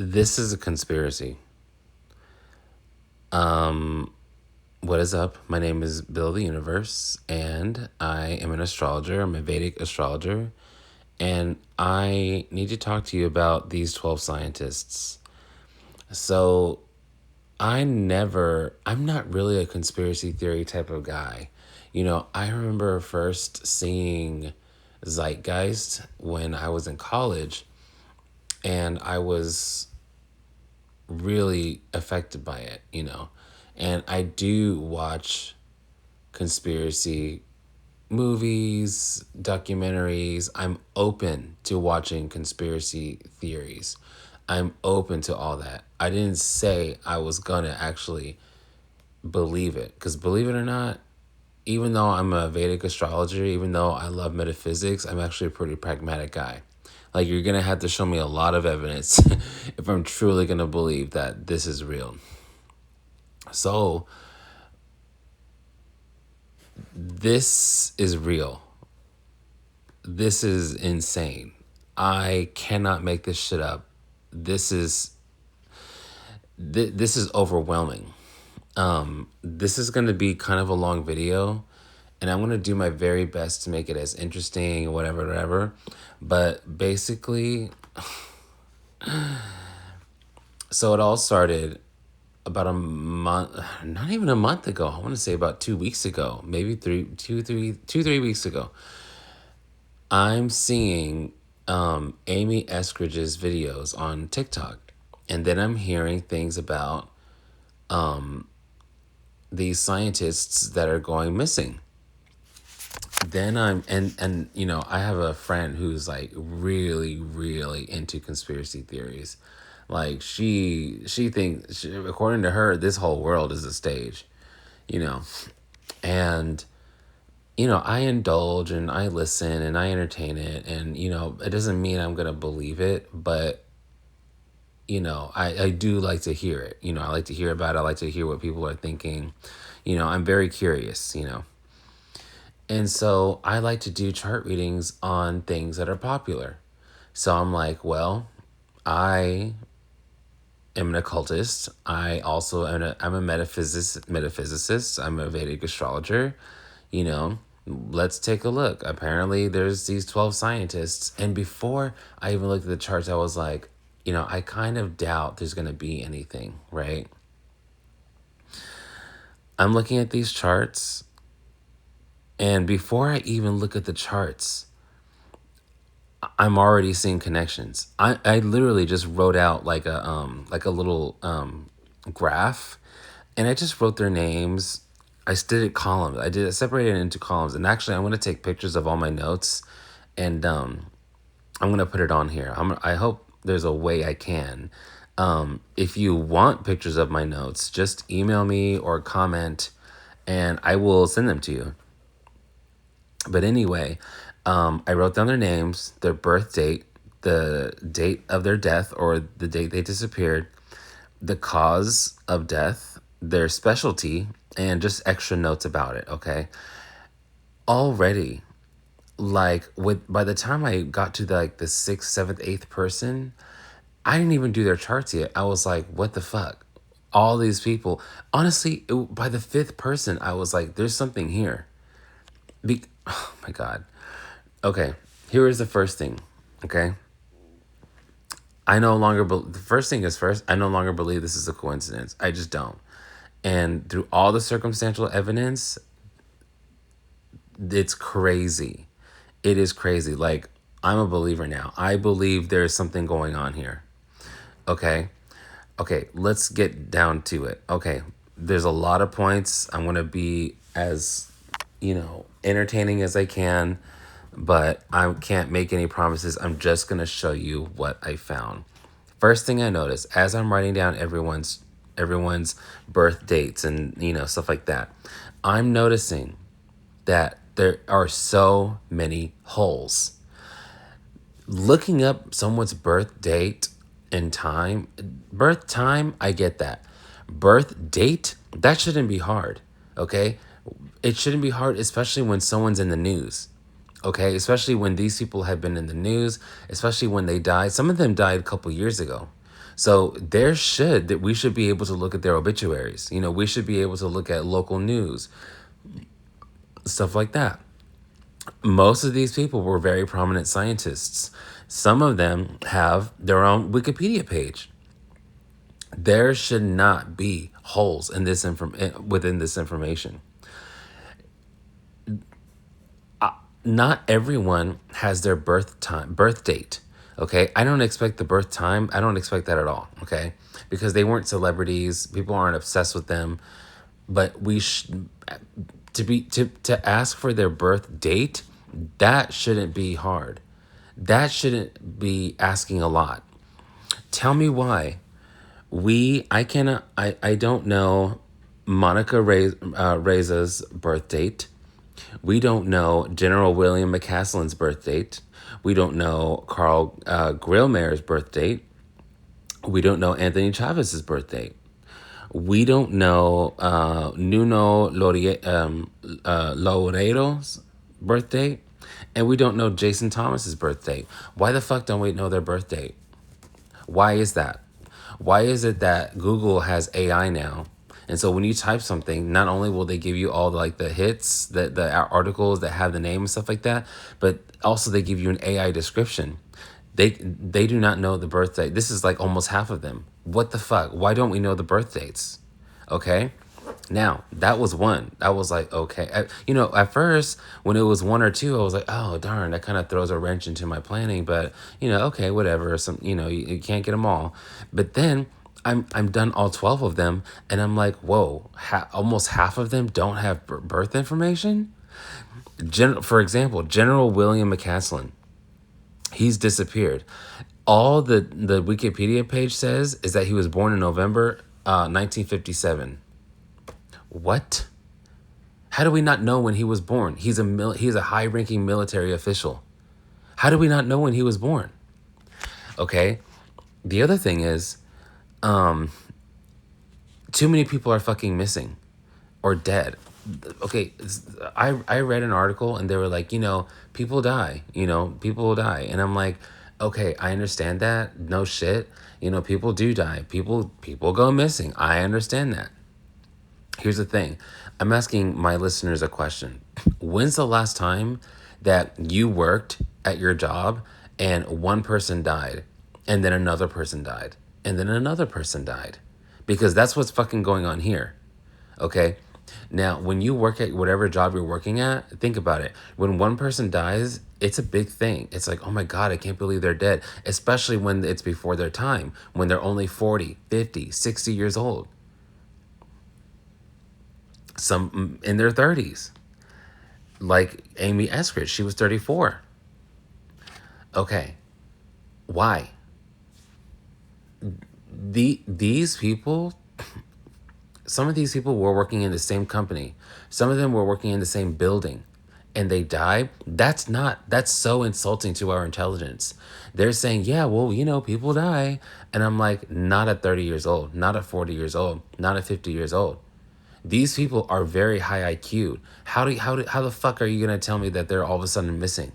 This is a conspiracy. What is up? My name is Bill of the Universe, and I am an astrologer. I'm a Vedic astrologer, and I need to talk to you about these 12 scientists. So, I'm not really a conspiracy theory type of guy. I remember first seeing Zeitgeist when I was in college, and I was really affected by it. And I do watch conspiracy movies, documentaries. I'm open to watching conspiracy theories. I'm open to all that. I didn't say I was gonna actually believe it, because believe it or not, even though I'm a Vedic astrologer, even though I love metaphysics, I'm actually a pretty pragmatic guy. Like, you're gonna have to show me a lot of evidence if I'm truly gonna believe that this is real. So, this is real. This is insane. I cannot make this shit up. This is this is overwhelming. This is going to be kind of a long video, and I'm going to do my very best to make it as interesting, whatever. But basically, so it all started about a month, not even a month ago. I want to say about 2 weeks ago, maybe 3 weeks ago. I'm seeing Amy Eskridge's videos on TikTok, and then I'm hearing things about these scientists that are going missing. Then I have a friend who's like really into conspiracy theories. Like, she thinks, according to her, this whole world is a stage, you know. And I indulge and I listen and I entertain it, and it doesn't mean I'm gonna believe it, but I do like to hear it. I like to hear about it. I like to hear what people are thinking. I'm very curious. And so I like to do chart readings on things that are popular. So I'm like, well, I am an occultist. I'm a metaphysicist. I'm a Vedic astrologer. You know, let's take a look. Apparently there's these 12 scientists. And before I even looked at the charts, I was like, I kind of doubt there's going to be anything, right? I'm looking at these charts, and before I even look at the charts, I'm already seeing connections. I literally just wrote out like a little graph, and I just wrote their names. I did it columns. I separated it into columns, and actually I'm gonna take pictures of all my notes, and I'm gonna put it on here. I hope there's a way I can. If you want pictures of my notes, just email me or comment, and I will send them to you. But anyway, I wrote down their names, their birth date, the date of their death or the date they disappeared, the cause of death, their specialty, and just extra notes about it, okay? Already, like, by the time I got to the sixth, seventh, eighth person, I didn't even do their charts yet. I was like, what the fuck? All these people. Honestly, by the fifth person, I was like, there's something here. Oh my God. Okay, here is the first thing, okay? The first thing is first, I no longer believe this is a coincidence. I just don't. And through all the circumstantial evidence, it's crazy. It is crazy. Like, I'm a believer now. I believe there is something going on here. Okay? Okay, let's get down to it. Okay, there's a lot of points. I'm going to be as, entertaining as I can, but I can't make any promises. I'm just going to show you what I found. First thing I noticed as I'm writing down everyone's birth dates and stuff like that, I'm noticing that there are so many holes. Looking up someone's birth date and birth time, I get that. Birth date, that shouldn't be hard, okay? It shouldn't be hard, especially when someone's in the news, okay? Especially when these people have been in the news, especially when they died. Some of them died a couple years ago. So we should be able to look at their obituaries. You know, we should be able to look at local news, stuff like that. Most of these people were very prominent scientists. Some of them have their own Wikipedia page. There should not be holes in within this information. Not everyone has their birth date. Okay, I don't expect the birth time. I don't expect that at all. Okay, because they weren't celebrities. People aren't obsessed with them. But to ask for their birth date, that shouldn't be hard. That shouldn't be asking a lot. Tell me why. I don't know Reza's birth date. We don't know General William McCaslin's birth date. We don't know Carl Grillmare's birth date. We don't know Anthony Chavez's birth date. We don't know Loureiro's birth date. And we don't know Jason Thomas's birth date. Why the fuck don't we know their birth date? Why is that? Why is it that Google has AI now? And so when you type something, not only will they give you all the hits, the articles that have the name and stuff like that, but also they give you an AI description. They do not know the birth date. This is like almost half of them. What the fuck? Why don't we know the birth dates? Okay. Now, that was one. I was like, okay. At first, when it was one or two, I was like, oh, darn, that kind of throws a wrench into my planning. But, okay, whatever. You can't get them all. But then I'm done all 12 of them. And I'm like, whoa, almost half of them don't have birth information? For example, General William McCaslin. He's disappeared. All the Wikipedia page says is that he was born in November 1957. What? How do we not know when he was born? He's a high-ranking military official. How do we not know when he was born? Okay. The other thing is, too many people are fucking missing or dead. Okay, I read an article and they were like, people die, people will die. And I'm like, okay, I understand that. No shit. People do die. People go missing. I understand that. Here's the thing. I'm asking my listeners a question. When's the last time that you worked at your job and one person died and then another person died and then another person died? Because that's what's fucking going on here. Okay? Now, when you work at whatever job you're working at, think about it. When one person dies, it's a big thing. It's like, oh my God, I can't believe they're dead. Especially when it's before their time, when they're only 40, 50, 60 years old. Some in their 30s. Like Amy Eskridge, she was 34. Okay. Why? These people, some of these people were working in the same company. Some of them were working in the same building and they die. That's so insulting to our intelligence. They're saying, yeah, well, people die. And I'm like, not at 30 years old, not at 40 years old, not at 50 years old. These people are very high IQ. How the fuck are you going to tell me that they're all of a sudden missing?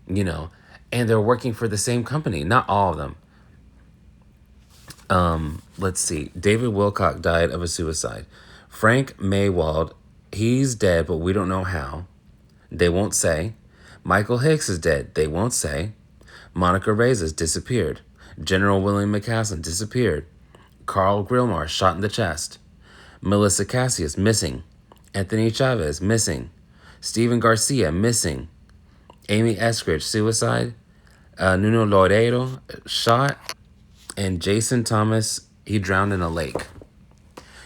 And they're working for the same company. Not all of them. Let's see. David Wilcock died of a suicide. Frank Maywald, he's dead, but we don't know how. They won't say. Michael Hicks is dead. They won't say. Monica Reyes disappeared. General William McCaslin disappeared. Carl Grillmar shot in the chest. Melissa Cassius missing. Anthony Chavez missing. Stephen Garcia missing. Amy Eskridge suicide. Nuno Loureiro shot. And Jason Thomas, he drowned in a lake.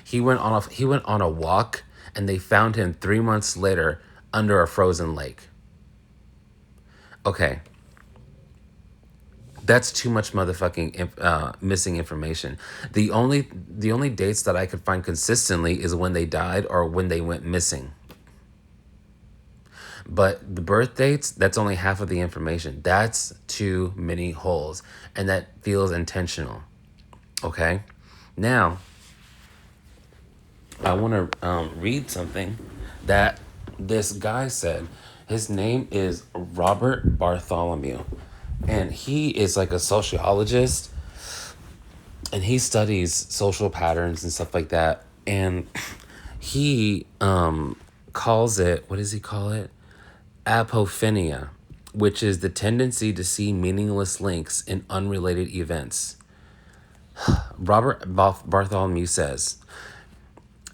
He went on a walk and they found him 3 months later under a frozen lake. Okay. That's too much motherfucking missing information. The only dates that I could find consistently is when they died or when they went missing. But the birth dates, that's only half of the information. That's too many holes. And that feels intentional. Okay? Now, I want to read something that this guy said. His name is Robert Bartholomew. And he is like a sociologist. and he studies social patterns and stuff like that. And he calls it, what does he call it? Apophenia, which is the tendency to see meaningless links in unrelated events. Robert Bartholomew says,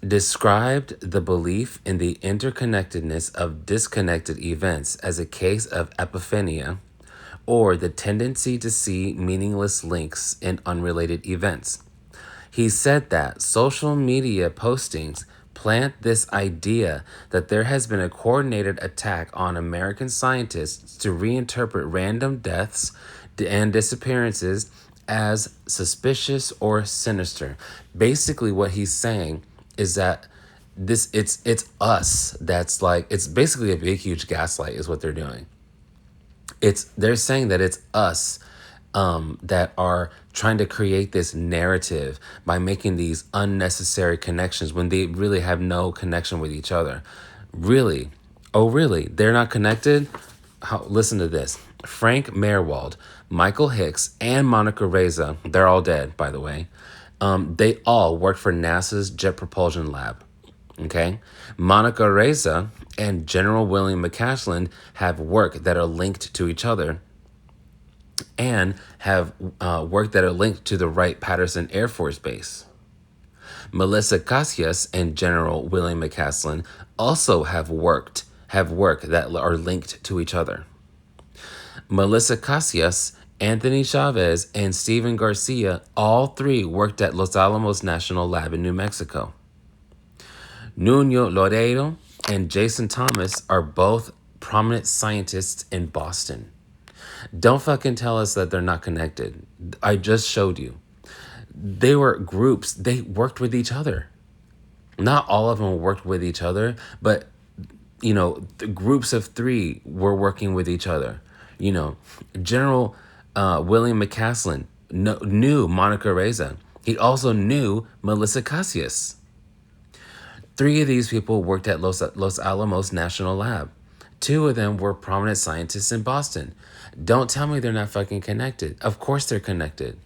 described the belief in the interconnectedness of disconnected events as a case of apophenia, or the tendency to see meaningless links in unrelated events. He said that social media postings plant this idea that there has been a coordinated attack on American scientists to reinterpret random deaths and disappearances as suspicious or sinister. Basically, what he's saying is that it's us that's like, it's basically a big huge gaslight is what they're doing. They're saying that it's us that are trying to create this narrative by making these unnecessary connections when they really have no connection with each other. Really? Oh, really? They're not connected? Listen to this. Frank Merwald, Michael Hicks, and Monica Reza, they're all dead, by the way. They all worked for NASA's Jet Propulsion Lab. Okay? Monica Reza and General William McCaslin have work that are linked to each other and have work that are linked to the Wright-Patterson Air Force Base. Melissa Casillas and General William McCaslin also have work that are linked to each other. Melissa Casillas, Anthony Chavez, and Steven Garcia, all three worked at Los Alamos National Lab in New Mexico. Nuno Loreiro and Jason Thomas are both prominent scientists in Boston. Don't fucking tell us that they're not connected. I just showed you. They were groups. They worked with each other. Not all of them worked with each other, but, the groups of three were working with each other. General William McCaslin knew Monica Reza. He also knew Melissa Casillas. Three of these people worked at Los Alamos National Lab. Two of them were prominent scientists in Boston. Don't tell me they're not fucking connected. Of course they're connected.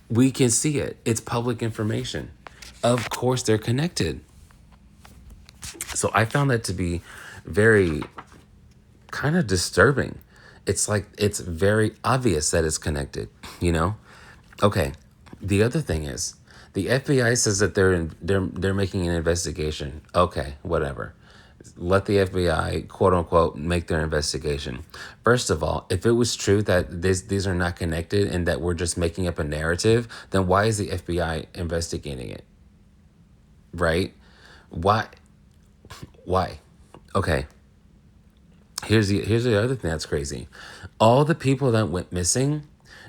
We can see it. It's public information. Of course they're connected. So I found that to be very kind of disturbing. It's like, it's very obvious that it's connected, Okay. The other thing is, the FBI says that they're making an investigation. Okay, whatever. Let the FBI, quote unquote, make their investigation. First of all, if it was true that these are not connected and that we're just making up a narrative, then why is the FBI investigating it? Right? Why? Okay. Here's the other thing that's crazy. All the people that went missing,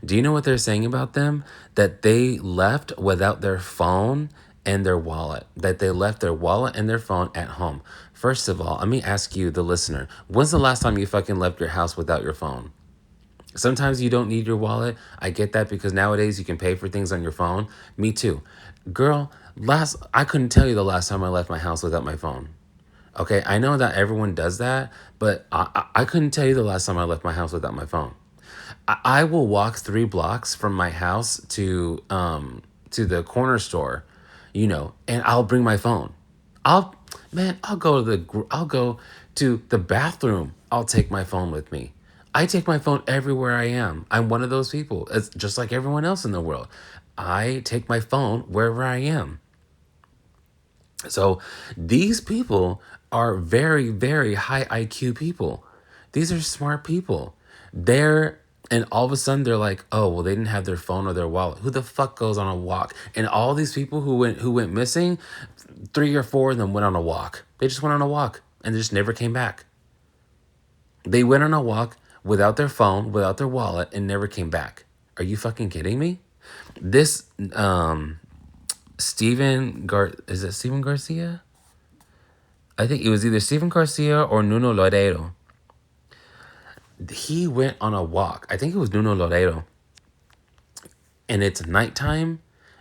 do you know what they're saying about them? That they left without their phone and their wallet. That they left their wallet and their phone at home. First of all, let me ask you, the listener, when's the last time you fucking left your house without your phone? Sometimes you don't need your wallet. I get that because nowadays you can pay for things on your phone. Me too. Girl, I couldn't tell you the last time I left my house without my phone. Okay, I know that everyone does that, but I couldn't tell you the last time I left my house without my phone. I will walk 3 blocks from my house to the corner store, and I'll bring my phone. I'll go to the bathroom. I'll take my phone with me. I take my phone everywhere I am. I'm one of those people. It's just like everyone else in the world. I take my phone wherever I am. So these people are very, very high IQ people. These are smart people. And all of a sudden they're like, oh, well, they didn't have their phone or their wallet. Who the fuck goes on a walk? And all these people who went missing, 3 or 4 of them went on a walk. They just went on a walk and they just never came back. They went on a walk without their phone, without their wallet, and never came back. Are you fucking kidding me? This is it Steven Garcia? I think it was either Steven Garcia or Nuno Loreiro. He went on a walk. I think it was Nuno Loreiro. And it's nighttime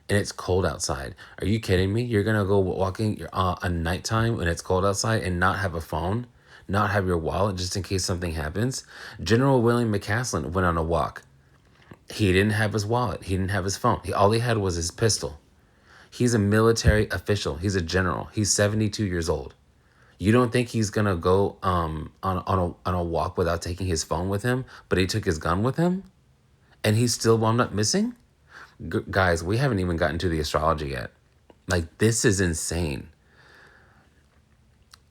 and it's cold outside. Are you kidding me? You're going to go walking at nighttime when it's cold outside and not have a phone, not have your wallet just in case something happens? General William McCaslin went on a walk. He didn't have his wallet. He didn't have his phone. All he had was his pistol. He's a military official. He's a general. He's 72 years old. You don't think he's gonna go on a walk without taking his phone with him? But he took his gun with him, and he still wound up missing. Guys, we haven't even gotten to the astrology yet. Like, this is insane.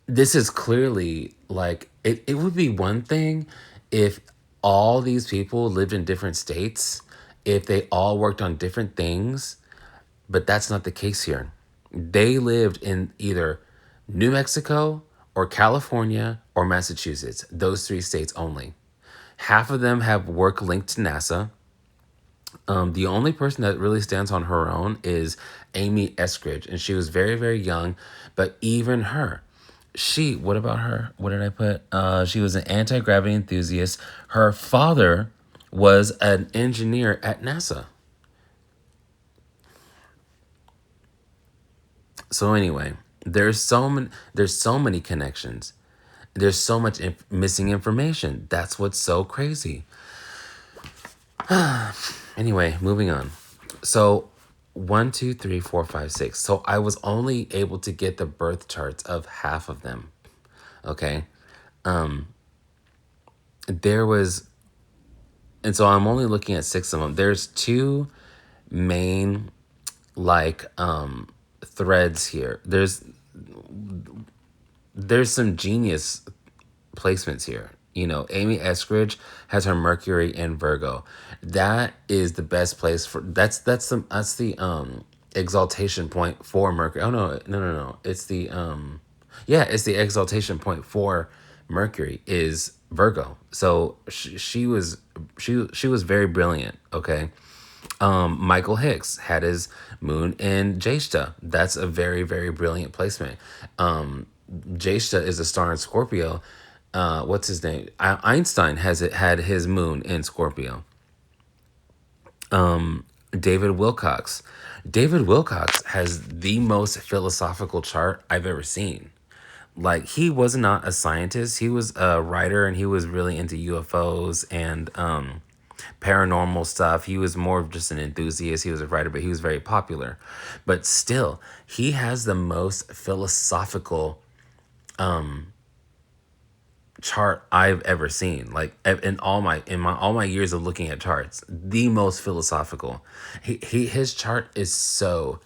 This is clearly like it would be one thing if all these people lived in different states, if they all worked on different things, but that's not the case here. They lived in either New Mexico or California or Massachusetts, those three states only. Half of them have work linked to NASA. The only person that really stands on her own is Amy Eskridge, and she was very, very young. But even her, what about her? What did I put? She was an anti gravity enthusiast. Her father was an engineer at NASA. So anyway, there's so many connections. There's so much missing information. That's what's so crazy. Anyway, moving on. So 1, 2, 3, 4, 5, 6. So I was only able to get the birth charts of half of them. Okay. There was, and so I'm only looking at 6 of them. There's 2 main like threads here. There's some genius placements here. You know, Amy Eskridge has her Mercury in Virgo. That is the best place for that's the exaltation point for Mercury. Oh no. It's the it's the exaltation point for Mercury is Virgo. So she was very brilliant, okay? Michael Hicks had his moon in Jeshta. That's a very, very brilliant placement. Jeshta is a star in Scorpio. What's his name? Einstein had his moon in Scorpio. David Wilcox. David Wilcox has the most philosophical chart I've ever seen. Like, he was not a scientist. He was a writer, and he was really into UFOs and paranormal stuff. He was more of just an enthusiast. He was a writer, but he was very popular. But still, he has the most philosophical chart I've ever seen. Like, in all my years of looking at charts, the most philosophical. His chart is so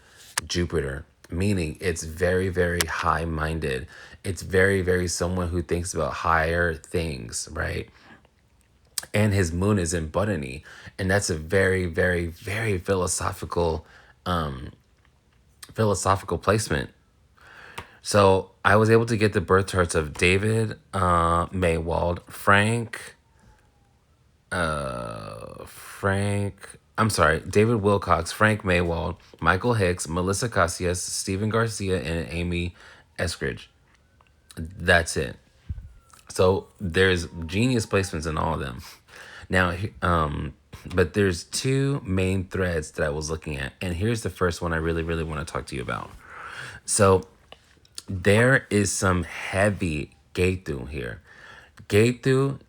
Jupiter, meaning it's very, very high minded. It's very, very someone who thinks about higher things, right? And his moon is in Botany, and that's a very, very, very philosophical placement. So I was able to get the birth charts of David Maywald, David Wilcox, Frank Maywald, Michael Hicks, Melissa Casillas, Stephen Garcia, and Amy Eskridge. That's it. So there's genius placements in all of them. Now, but there's 2 main threads that I was looking at, and here's the first one I really, really want to talk to you about. So there is some heavy Ketu here. Ketu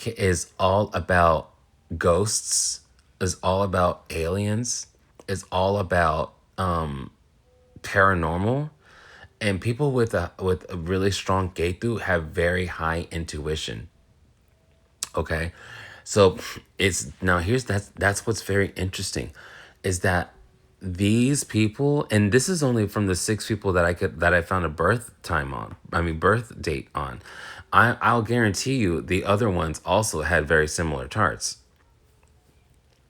is all about ghosts, is all about aliens, is all about paranormal. And people with a really strong Ketu have very high intuition. Okay, so that's what's very interesting, is that these people, and this is only from the 6 people that I found a birth date on. I'll guarantee you the other ones also had very similar charts.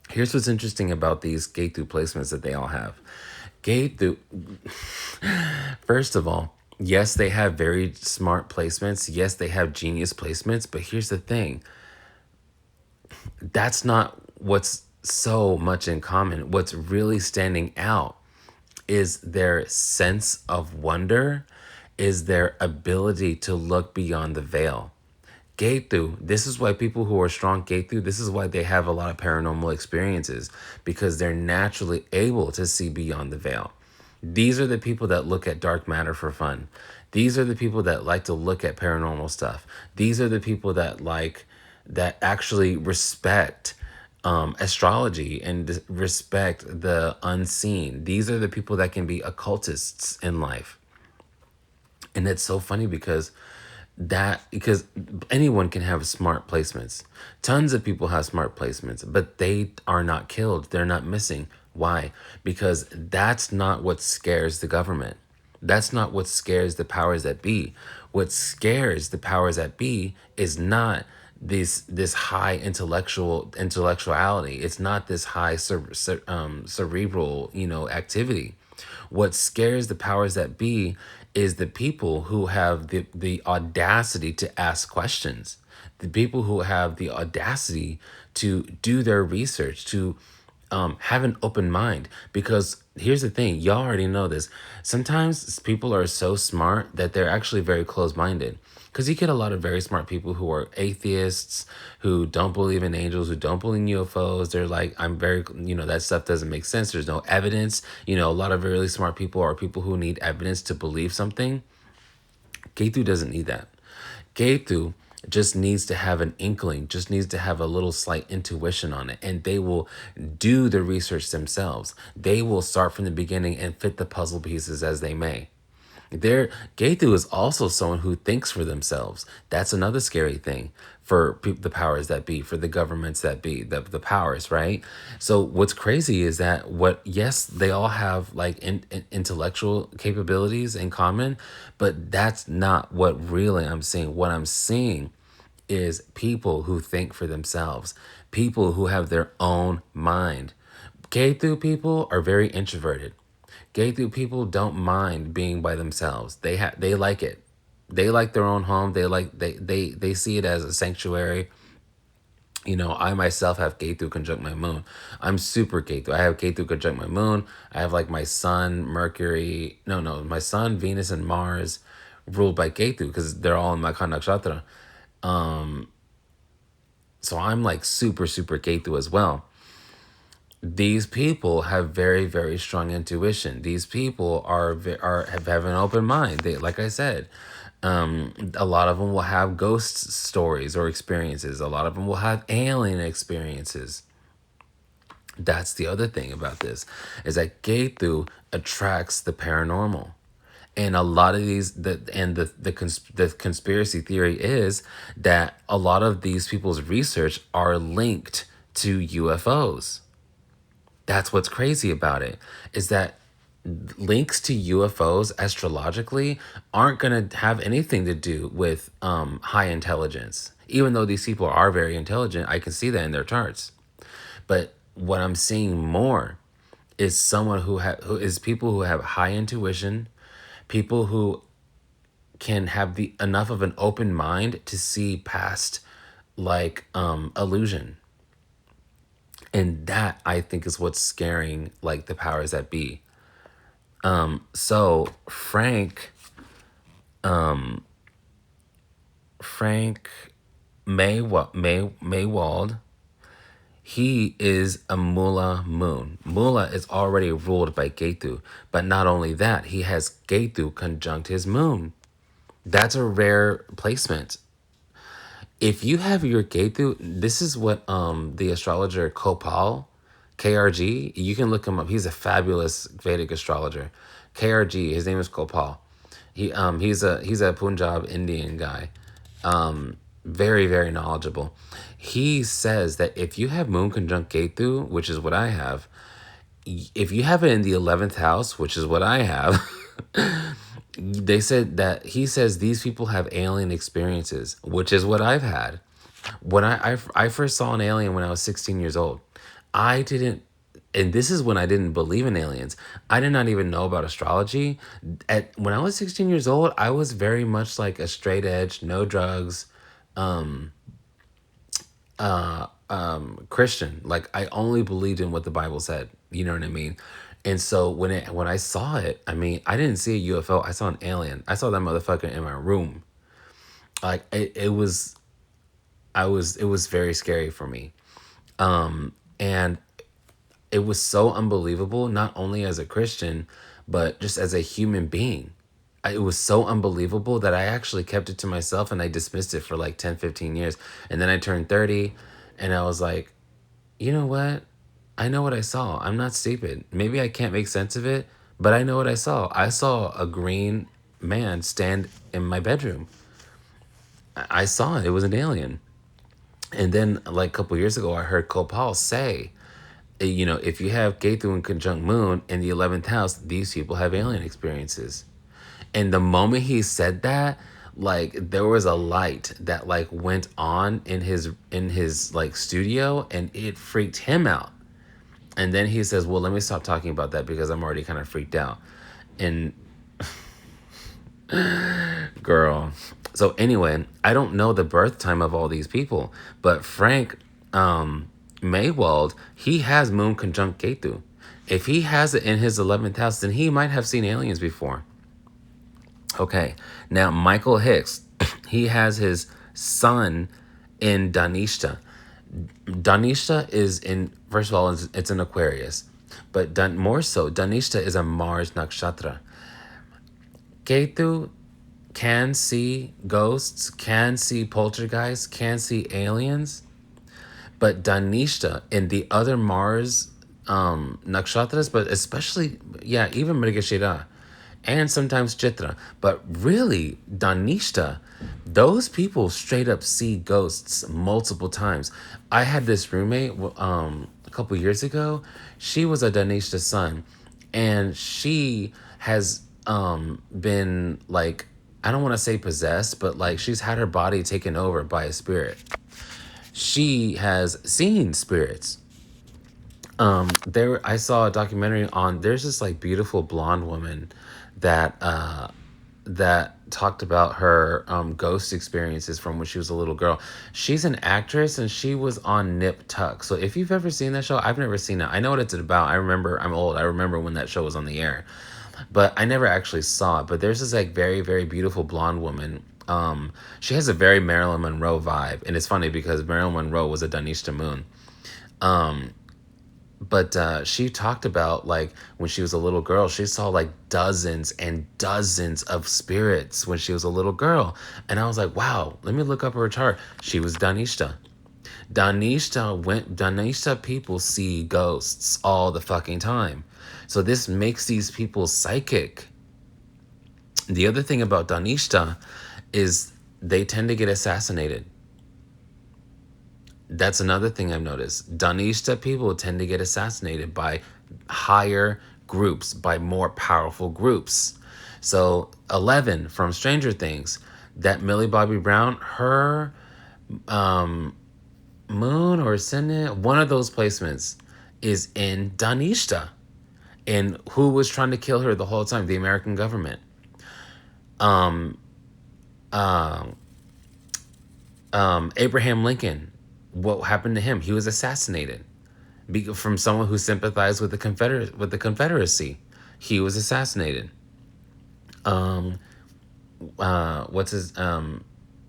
Here's what's interesting about these Ketu placements that they all have. Ketu, first of all, yes, they have very smart placements. Yes, they have genius placements. But here's the thing. That's not what's so much in common. What's really standing out is their sense of wonder, is their ability to look beyond the veil. Ketu, this is why people who are strong Ketu, this is why they have a lot of paranormal experiences, because they're naturally able to see beyond the veil. These are the people that look at dark matter for fun. These are the people that like to look at paranormal stuff. These are the people that actually respect astrology and respect the unseen. These are the people that can be occultists in life. And it's so funny because anyone can have smart placements. Tons of people have smart placements, but they are not killed. They're not missing. Why? Because that's not what scares the government. That's not what scares the powers that be. What scares the powers that be is not this high intellectuality. It's not this high cerebral, activity. What scares the powers that be is the people who have the audacity to ask questions, the people who have the audacity to do their research, to have an open mind. Because here's the thing, y'all already know this. Sometimes people are so smart that they're actually very close minded. Because you get a lot of very smart people who are atheists, who don't believe in angels, who don't believe in UFOs. They're like, that stuff doesn't make sense. There's no evidence. A lot of really smart people are people who need evidence to believe something. Ketu doesn't need that. Ketu just needs to have an inkling, just needs to have a little slight intuition on it, and they will do the research themselves. They will start from the beginning and fit the puzzle pieces as they may. Their Ketu is also someone who thinks for themselves. That's another scary thing for the powers that be, for the governments that be, the powers, right? So what's crazy is that yes, they all have like intellectual capabilities in common, but that's not what really I'm seeing. What I'm seeing is people who think for themselves, people who have their own mind. Ketu people are very introverted. Ketu people don't mind being by themselves. They like it. They like their own home. They see it as a sanctuary. I myself have Ketu conjunct my moon. I'm super Ketu. I have Ketu conjunct my moon. I have like my sun, Mercury. No, my sun, Venus, and Mars ruled by Ketu because they're all in my nakshatra. So I'm like super, super Ketu as well. These people have very, very strong intuition. These people have an open mind. They, like I said, a lot of them will have ghost stories or experiences. A lot of them will have alien experiences. That's the other thing about this, is that Ketu attracts the paranormal. And a lot of the conspiracy theory is that a lot of these people's research are linked to UFOs. That's what's crazy about it, is that links to UFOs astrologically aren't going to have anything to do with high intelligence. Even though these people are very intelligent, I can see that in their charts. But what I'm seeing more is someone who is people who have high intuition, people who can have the enough of an open mind to see past like illusion. And that, I think, is what's scaring like the powers that be. So Frank Maywald, he is a Mula moon. Mula is already ruled by Ketu, but not only that, he has Ketu conjunct his moon. That's a rare placement. If you have your Ketu, this is what the astrologer Kopal, KRG, you can look him up. He's a fabulous Vedic astrologer. KRG, his name is Kopal. He's a Punjab Indian guy. Very, very knowledgeable. He says that if you have moon conjunct Ketu, which is what I have, if you have it in the 11th house, which is what I have, he says these people have alien experiences, which is what I've had. When I first saw an alien when I was 16 years old, I didn't, and this is when I didn't believe in aliens. I did not even know about astrology. When I was 16 years old, I was very much like a straight edge, no drugs, Christian. Like I only believed in what the Bible said. You know what I mean? And so when I saw it, I mean, I didn't see a UFO. I saw an alien. I saw that motherfucker in my room. Like it was very scary for me. And it was so unbelievable, not only as a Christian, but just as a human being. It was so unbelievable that I actually kept it to myself and I dismissed it for like 10, 15 years. And then I turned 30 and I was like, You know what? I know what I saw. I'm not stupid. Maybe I can't make sense of it, but I know what I saw. I saw a green man stand in my bedroom. I saw it. It was an alien. And then, like a couple years ago, I heard Kopal say, if you have Ketu in conjunct Moon in the 11th house, these people have alien experiences. And the moment he said that, like there was a light that like went on in his like studio, and it freaked him out. And then he says, "Well, let me stop talking about that because I'm already kind of freaked out." And girl. So anyway, I don't know the birth time of all these people, but Frank Maywald, he has Moon conjunct Ketu. If he has it in his 11th house, then he might have seen aliens before. Okay, now Michael Hicks, he has his sun in Danishta. Danishta is in, first of all, it's an Aquarius, but more so, Danishta is a Mars nakshatra. Ketu can see ghosts, can see poltergeists, can see aliens, but Danishta in the other Mars nakshatras, but especially, yeah, even Mrigashira and sometimes Chitra, but really Danishta, those people straight up see ghosts multiple times. I had this roommate a couple years ago. She was a Danishta sun, and she has been like, I don't want to say possessed, but like she's had her body taken over by a spirit. She has seen spirits. I saw a documentary on, there's this like beautiful blonde woman that that talked about her ghost experiences from when she was a little girl. She's an actress, and she was on Nip Tuck. So if you've ever seen that show, I've never seen it. I know what it's about. I remember, I'm old. I remember when that show was on the air, but I never actually saw it. But there's this like very, very beautiful blonde woman. She has a very Marilyn Monroe vibe, and it's funny because Marilyn Monroe was a Danishta moon. But she talked about like when she was a little girl, she saw like dozens and dozens of spirits when she was a little girl. And I was like, wow, let me look up her chart. She was Danishta. Danishta people see ghosts all the fucking time. So this makes these people psychic. The other thing about Danishta is they tend to get assassinated. That's another thing I've noticed. Danishta people tend to get assassinated by higher groups, by more powerful groups. So 11 from Stranger Things, that Millie Bobby Brown, her moon or ascendant, one of those placements is in Danishta. And who was trying to kill her the whole time? The American government. Abraham Lincoln, what happened to him? He was assassinated from someone who sympathized with the Confederacy. He was assassinated. What's his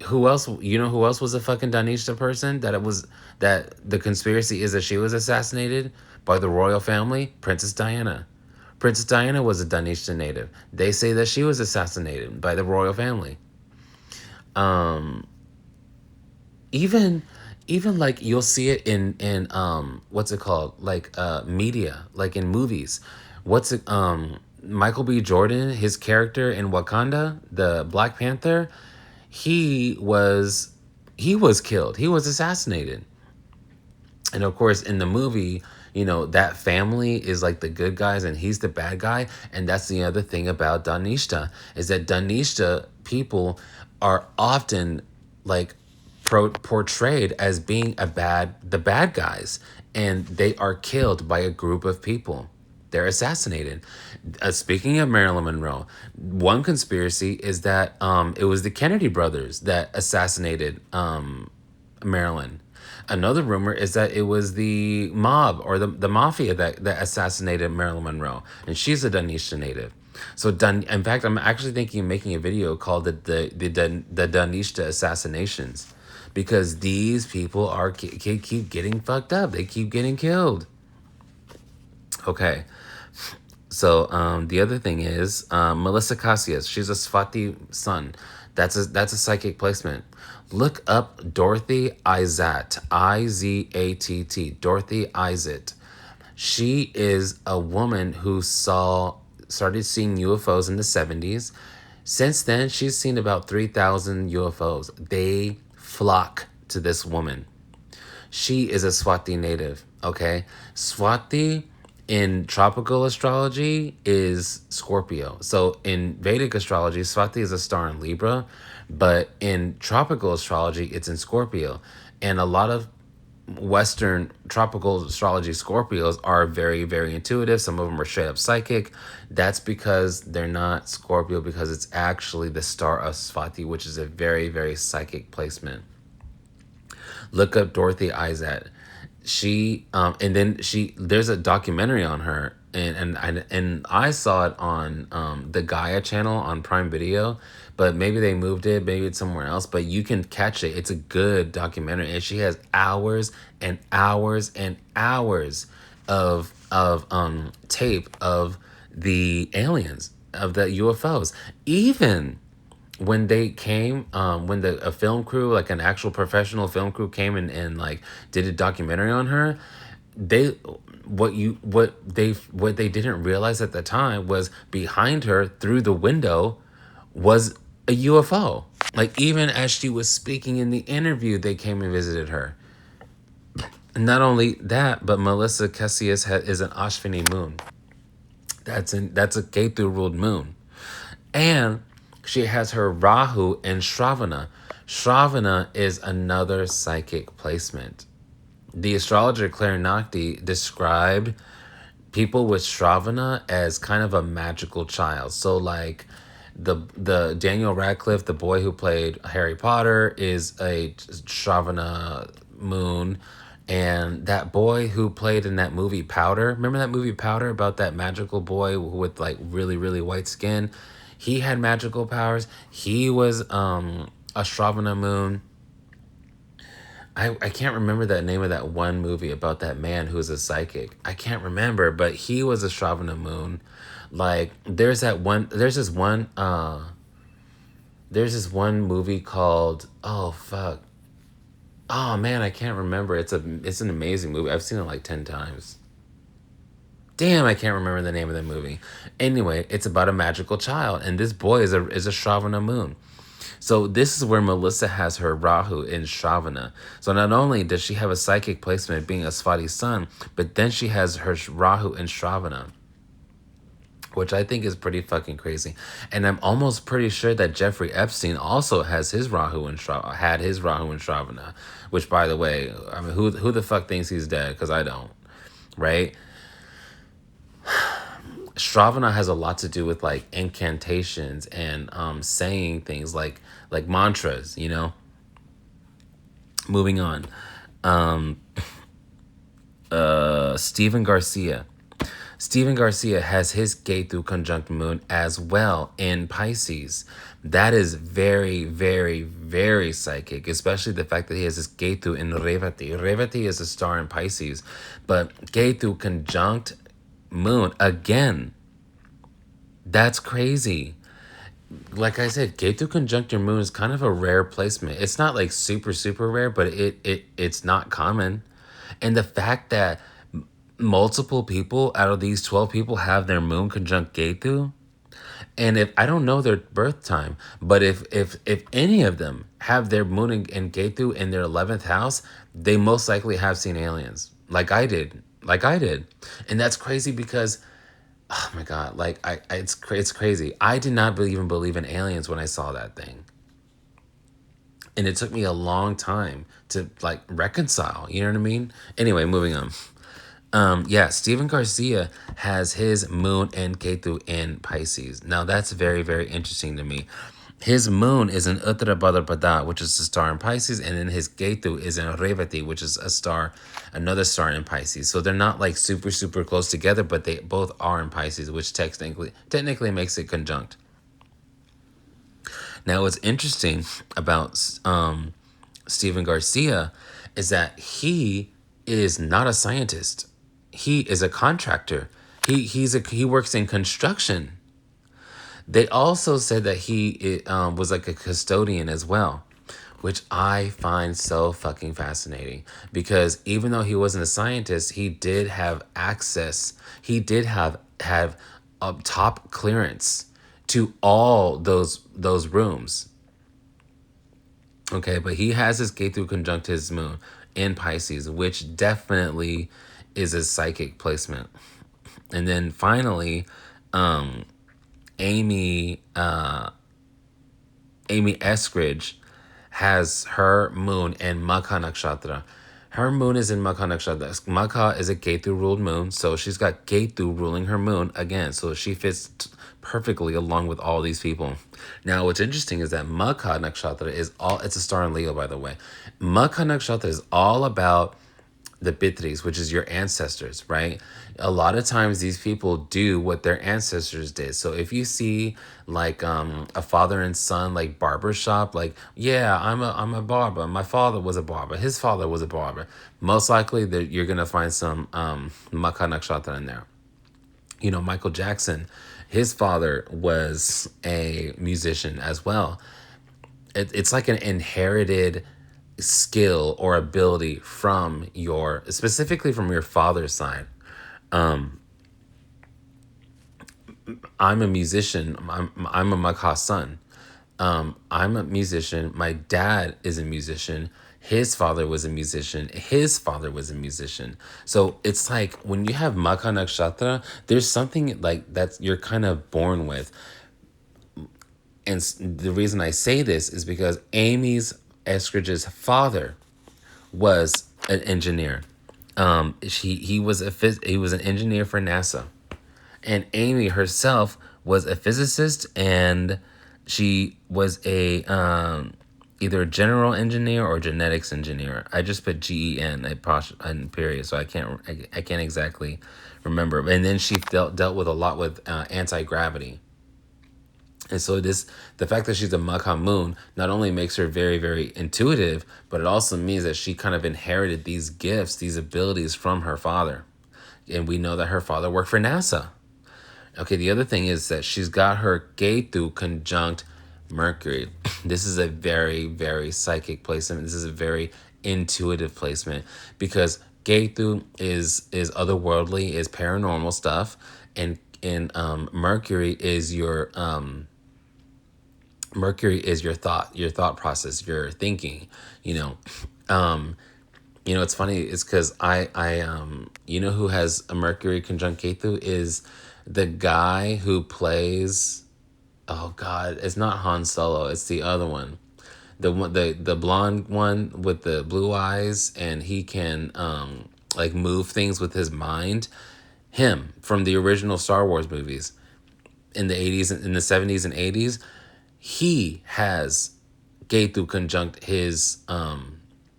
who else, who else was a fucking Danishta person that the conspiracy is that she was assassinated by the royal family? Princess Diana. Princess Diana was a Danishta native. They say that she was assassinated by the royal family. Even like you'll see it in what's it called, like media, like in movies. What's it Michael B. Jordan, his character in Wakanda, the Black Panther, he was killed, he was assassinated. And of course, in the movie, that family is like the good guys and he's the bad guy. And that's the other thing about Danishta, is that Danishta people are often like portrayed as being the bad guys. And they are killed by a group of people. They're assassinated. Speaking of Marilyn Monroe, one conspiracy is that it was the Kennedy brothers that assassinated Marilyn. Another rumor is that it was the mob or the mafia that assassinated Marilyn Monroe, and she's a Danishta native. So in fact, I'm actually thinking of making a video called the Danishta assassinations, because these people keep getting fucked up. They keep getting killed. Okay. So the other thing is Melissa Casillas. She's a Swati sun. That's a psychic placement. Look up Dorothy Izat, Izatt, Dorothy Izat. She is a woman who started seeing UFOs in the 70s. Since then, she's seen about 3,000 UFOs. They flock to this woman. She is a Swati native, okay? Swati in tropical astrology is Scorpio. So in Vedic astrology, Swati is a star in Libra, but in tropical astrology, it's in Scorpio. And a lot of Western tropical astrology Scorpios are very, very intuitive. Some of them are straight up psychic. That's because they're not Scorpio, because it's actually the star of Swati, which is a very, very psychic placement. Look up Dorothy Izat. There's a documentary on her, and I saw it on the Gaia channel on Prime Video, but maybe they moved it, maybe it's somewhere else. But you can catch it. It's a good documentary, and she has hours and hours and hours of tape of the aliens, of the UFOs, even when they came, when a film crew, like an actual professional film crew, came and like did a documentary on her. they what they didn't realize at the time was behind her through the window was a UFO. Like, even as she was speaking in the interview, they came and visited her. Not only that, but Melissa Cassius is an Ashvini moon. That's a Ketu ruled moon. And she has her Rahu in Shravana. Shravana is another psychic placement. The astrologer Claire Nakti described people with Shravana as kind of a magical child. So like the Daniel Radcliffe, the boy who played Harry Potter, is a Shravana moon. And that boy who played in that movie Powder, remember that movie Powder, about that magical boy with like really, really white skin? He had magical powers. He was a Shravana moon. I can't remember that name of that one movie about that man who's a psychic. I can't remember, but he was a Shravana moon. Like, there's this one movie called, oh fuck. Oh man, I can't remember. It's an amazing movie. I've seen it like 10 times. Damn, I can't remember the name of the movie. Anyway, it's about a magical child, and this boy is a Shravana moon. So this is where Melissa has her Rahu in Shravana. So not only does she have a psychic placement being a Swati sun, but then she has her Rahu in Shravana, which I think is pretty fucking crazy. And I'm almost pretty sure that Jeffrey Epstein also has his Rahu in Shravana, which, by the way, I mean, who the fuck thinks he's dead? Because I don't, right? Shravana has a lot to do with like incantations and saying things like mantras, you know. Moving on. Stephen Garcia. Stephen Garcia has his Ketu conjunct moon as well in Pisces. That is very, very, very psychic, especially the fact that he has his Ketu in Revati. Revati is a star in Pisces, but Ketu conjunct moon again. That's crazy. Like I said, Ketu conjunct your moon is kind of a rare placement. It's not like super, super rare, but it's not common. And the fact that multiple people out of these 12 people have their moon conjunct Ketu, and if I don't know their birth time, but if any of them have their moon in Ketu in their 11th house, they most likely have seen aliens. Like I did. And that's crazy because, oh my God, like it's crazy. I did not even believe in aliens when I saw that thing. And it took me a long time to like reconcile, you know what I mean? Anyway, moving on. Yeah, Stephen Garcia has his moon and Ketu in Pisces. Now that's very, very interesting to me. His moon is in Uttara Bhadrapada, which is a star in Pisces, and then his Ketu is in Revati, which is another star in Pisces. So they're not like super, super close together, but they both are in Pisces, which technically makes it conjunct. Now, what's interesting about Stephen Garcia is that he is not a scientist. He is a contractor. He works in construction. They also said that he was like a custodian as well, which I find so fucking fascinating because even though he wasn't a scientist, he did have access. He did have top clearance to all those rooms. Okay, but he has his Ketu conjunct his moon in Pisces, which definitely is a psychic placement. And then finally, Amy Amy Eskridge has her moon in Magha Nakshatra. Her moon is in Magha Nakshatra. Magha is a Ketu ruled moon, so she's got Ketu ruling her moon again. So she fits perfectly along with all these people. Now, what's interesting is that Magha Nakshatra is all, it's a star in Leo, by the way. Magha Nakshatra is all about the Pitris, which is your ancestors, right? A lot of times these people do what their ancestors did. So if you see like a father and son like barber shop, like, yeah, I'm a barber. My father was a barber. His father was a barber. Most likely that you're gonna find some Makha Nakshatra in there. You know, Michael Jackson, his father was a musician as well. It's like an inherited skill or ability from your, specifically from your father's side. I'm a musician. I'm a Makha son. I'm a musician. My dad is a musician. His father was a musician. His father was a musician. So it's like when you have Makha Nakshatra, there's something like that you're kind of born with. And the reason I say this is because Amy's Eskridge's father was an engineer. He was he was an engineer for NASA, and Amy herself was a physicist, and she was a either a general engineer or genetics engineer. I just put GEN and period, so I can't exactly remember. And then she dealt with a lot with anti gravity. And so the fact that she's a Magha moon not only makes her very, very intuitive, but it also means that she kind of inherited these gifts, these abilities from her father. And we know that her father worked for NASA. Okay, the other thing is that she's got her Ketu conjunct Mercury. This is a very, very psychic placement. This is a very intuitive placement because Ketu is otherworldly, is paranormal stuff, and Mercury is your thought process, your thinking. You know, it's funny. It's because you know who has a Mercury conjunct Ketu is the guy who plays. Oh God, it's not Han Solo. It's the other one, the blonde one with the blue eyes, and he can like move things with his mind. Him from the original Star Wars movies in the 80s, in the 70s and 80s. He has Ketu conjunct his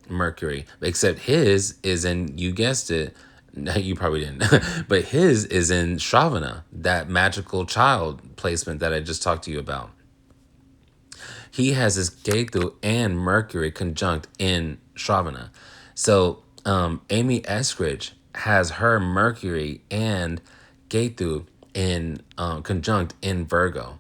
Mercury, except his is in, you guessed it, you probably didn't, but his is in Shravana, that magical child placement that I just talked to you about. He has his Ketu and Mercury conjunct in Shravana. So Amy Eskridge has her Mercury and Ketu in conjunct in Virgo.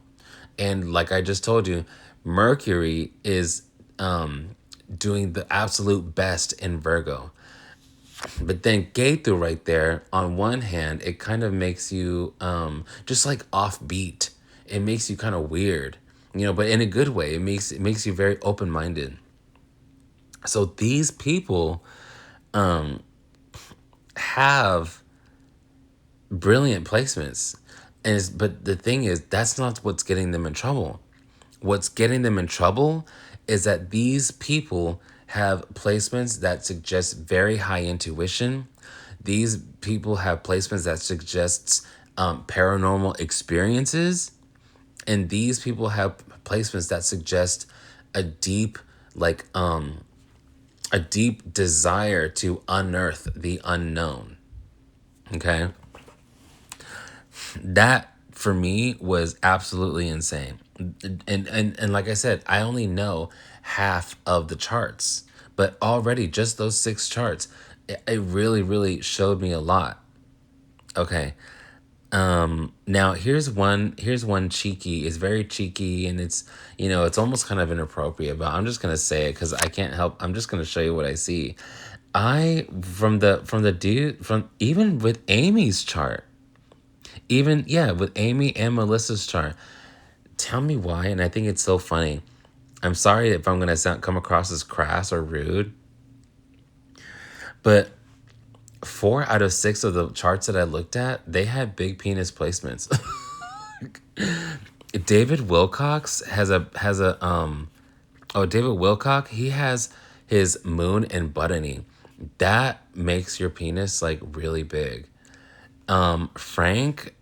And like I just told you, Mercury is doing the absolute best in Virgo. But then Ketu right there, on one hand, it kind of makes you just like offbeat. It makes you kind of weird, but in a good way. It makes you very open minded. So these people have brilliant placements, but the thing is, that's not what's getting them in trouble. What's getting them in trouble is that these people have placements that suggest very high intuition. These people have placements that suggests paranormal experiences, and these people have placements that suggest a deep, like a deep desire to unearth the unknown. Okay, that for me was absolutely insane. And like I said, I only know half of the charts, but already just those 6 charts, it really, really showed me a lot. Okay, Now here's one cheeky. It's very cheeky, and it's, it's almost kind of inappropriate, but I'm just gonna say it because I can't help. I'm just gonna show you what I see. I from the dude from even with Amy's chart, even yeah, with Amy and Melissa's chart. Tell me why, and I think it's so funny. I'm sorry if I'm gonna come across as crass or rude, but 4 out of 6 of the charts that I looked at, they had big penis placements. David Wilcox David Wilcox, he has his moon in Buttony. That makes your penis like really big. Frank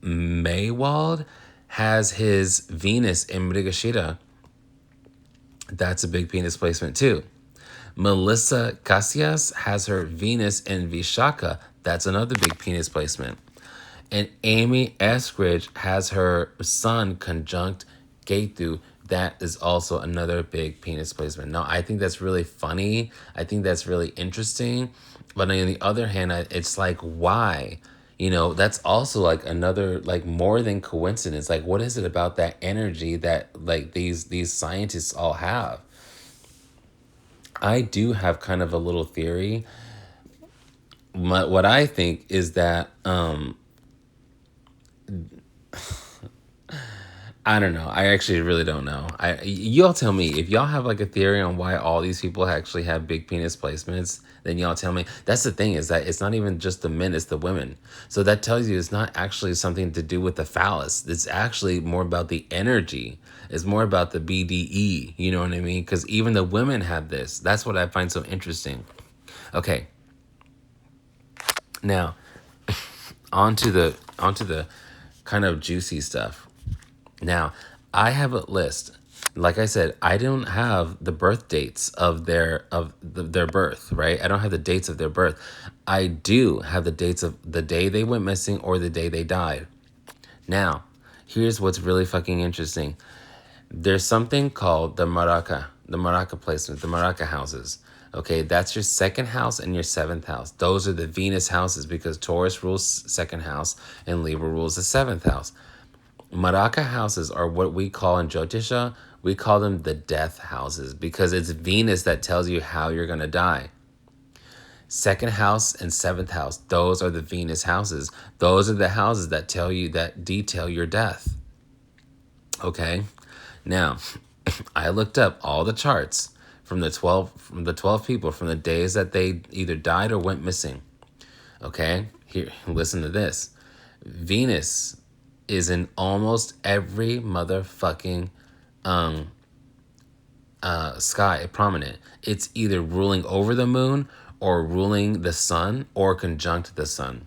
Maywald has his Venus in Mrigashita. That's a big penis placement too. Melissa Casillas has her Venus in Vishaka. That's another big penis placement. And Amy Eskridge has her Sun conjunct Ketu. That is also another big penis placement. Now, I think that's really funny. I think that's really interesting. But on the other hand, it's like, why? That's also like another, like, more than coincidence. Like, what is it about that energy that like these scientists all have? I do have kind of a little theory. What I think is that I don't know. I actually really don't know. Y'all tell me if y'all have like a theory on why all these people actually have big penis placements. Then y'all tell me. That's the thing, is that it's not even just the men; it's the women. So that tells you it's not actually something to do with the phallus. It's actually more about the energy. It's more about the BDE. You know what I mean? Because even the women have this. That's what I find so interesting. Okay, now onto the kind of juicy stuff. Now, I have a list. Like I said, I don't have the birth dates of their birth, right? I don't have the dates of their birth. I do have the dates of the day they went missing or the day they died. Now, here's what's really fucking interesting. There's something called the Maraca placement, the Maraca houses. Okay, that's your second house and your seventh house. Those are the Venus houses because Taurus rules second house and Libra rules the seventh house. Maraca houses are what we call in Jyotisha, we call them the death houses because it's Venus that tells you how you're going to die. Second house and seventh house, those are the Venus houses. Those are the houses that detail your death. Okay? Now, I looked up all the charts from the 12 people from the days that they either died or went missing. Okay? Here, listen to this. Venus is in almost every motherfucking sky prominent. It's either ruling over the moon or ruling the sun or conjunct the sun.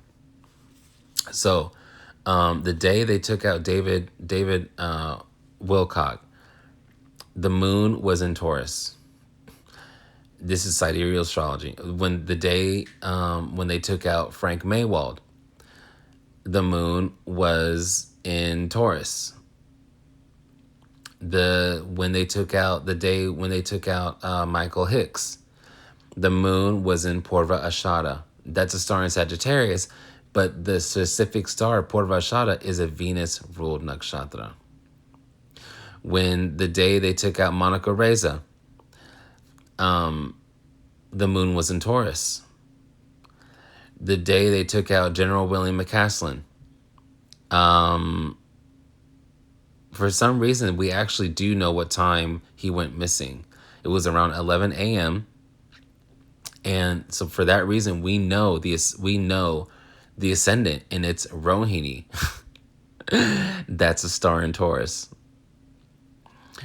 So the day they took out David Wilcock, the moon was in Taurus. This is sidereal astrology. When they took out Frank Maywald, the moon was in Taurus. When they took out Michael Hicks, the moon was in Purva Ashada. That's a star in Sagittarius, but the specific star Purva Ashada is a Venus ruled nakshatra. When the day they took out Monica Reza, the moon was in Taurus. The day they took out General William McCaslin, for some reason, we actually do know what time he went missing. It was around 11 a.m. And so for that reason, we know the ascendant, and it's Rohini. That's a star in Taurus.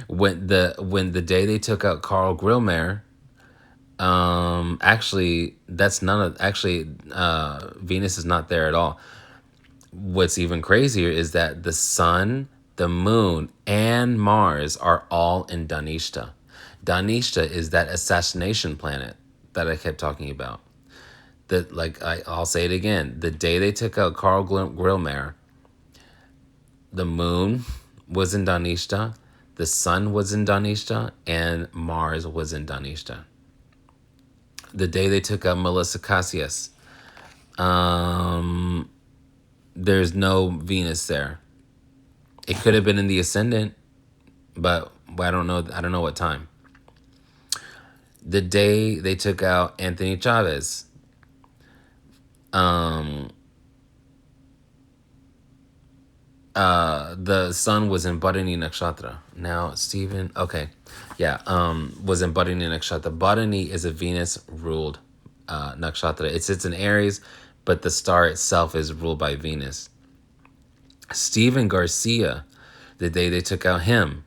When the day they took out Carl Grillmere, Venus is not there at all. What's even crazier is that the sun, the moon, and Mars are all in Dhanishta. Dhanishta is that assassination planet that I kept talking about. I'll say it again. The day they took out Carl Grillmere, the moon was in Dhanishta, the sun was in Dhanishta, and Mars was in Dhanishta. The day they took out Melissa Casillas, There's no Venus there. It could have been in the ascendant, but I don't know. I don't know what time. The day they took out Anthony Chavez, um, the sun was in Bharani Nakshatra. Now, Stephen, okay, yeah, was in Bharani Nakshatra. Bharani is a Venus ruled nakshatra. It sits in Aries, but the star itself is ruled by Venus. Stephen Garcia, the day they took out him,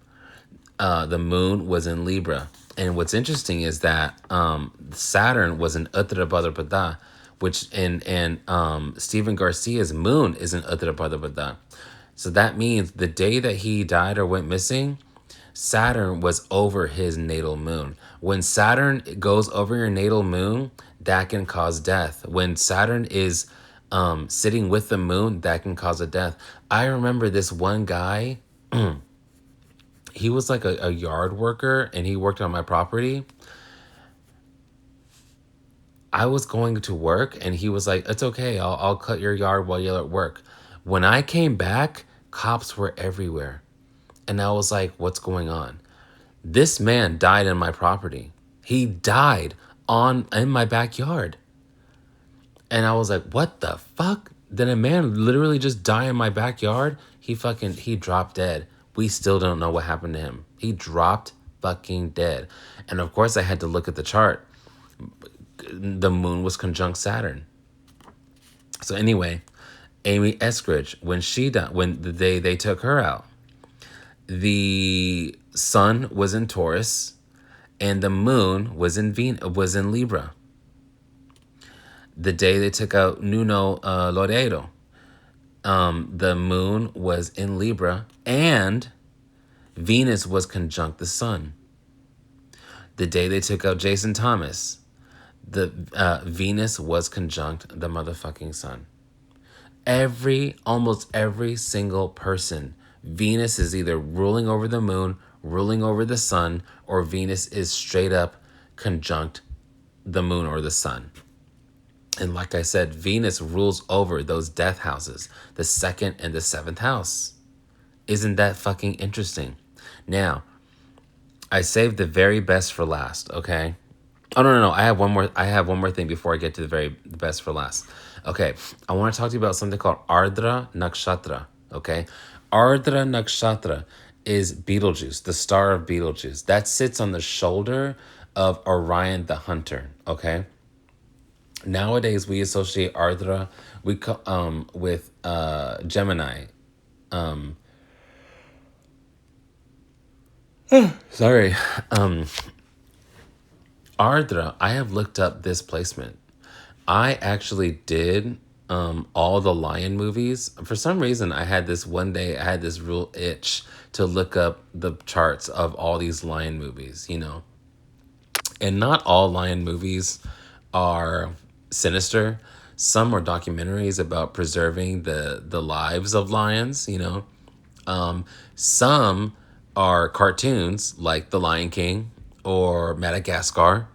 the moon was in Libra. And what's interesting is that Saturn was in Uttara Bhadrapada, which and Stephen Garcia's moon is in Uttara Bhadrapada. So that means the day that he died or went missing, Saturn was over his natal moon. When Saturn goes over your natal moon, that can cause death. When Saturn is sitting with the moon, that can cause a death. I remember this one guy, he was like a yard worker and he worked on my property. I was going to work and he was like, it's okay, I'll cut your yard while you're at work. When I came back, cops were everywhere. And I was like, what's going on? This man died in my property. He died in my backyard. And I was like, what the fuck? Did a man literally just die in my backyard? He dropped dead. We still don't know what happened to him. He dropped fucking dead. And of course I had to look at the chart. The moon was conjunct Saturn. So anyway, Amy Eskridge, when the day they took her out, the sun was in Taurus and the moon was in Libra. The day they took out Nuno Loureiro, the moon was in Libra and Venus was conjunct the sun. The day they took out Jason Thomas, the Venus was conjunct the motherfucking sun. Almost every single person, Venus is either ruling over the moon, ruling over the sun, or Venus is straight up conjunct the moon or the sun. And like I said, Venus rules over those death houses, the 2nd and the 7th house. Isn't that fucking interesting? Now, I saved the very best for last, okay? Oh, no. I have one more thing before I get to the best for last. Okay, I want to talk to you about something called Ardra Nakshatra, okay? Ardra Nakshatra is Betelgeuse, the star of Betelgeuse. That sits on the shoulder of Orion the Hunter, okay? Nowadays, we associate Ardra with Gemini. Sorry. Ardra, I have looked up this placement. I actually did all the Lion movies. For some reason, I had this real itch to look up the charts of all these Lion movies, you know. And not all Lion movies are sinister. Some are documentaries about preserving the lives of lions, you know. Some are cartoons like The Lion King or Madagascar.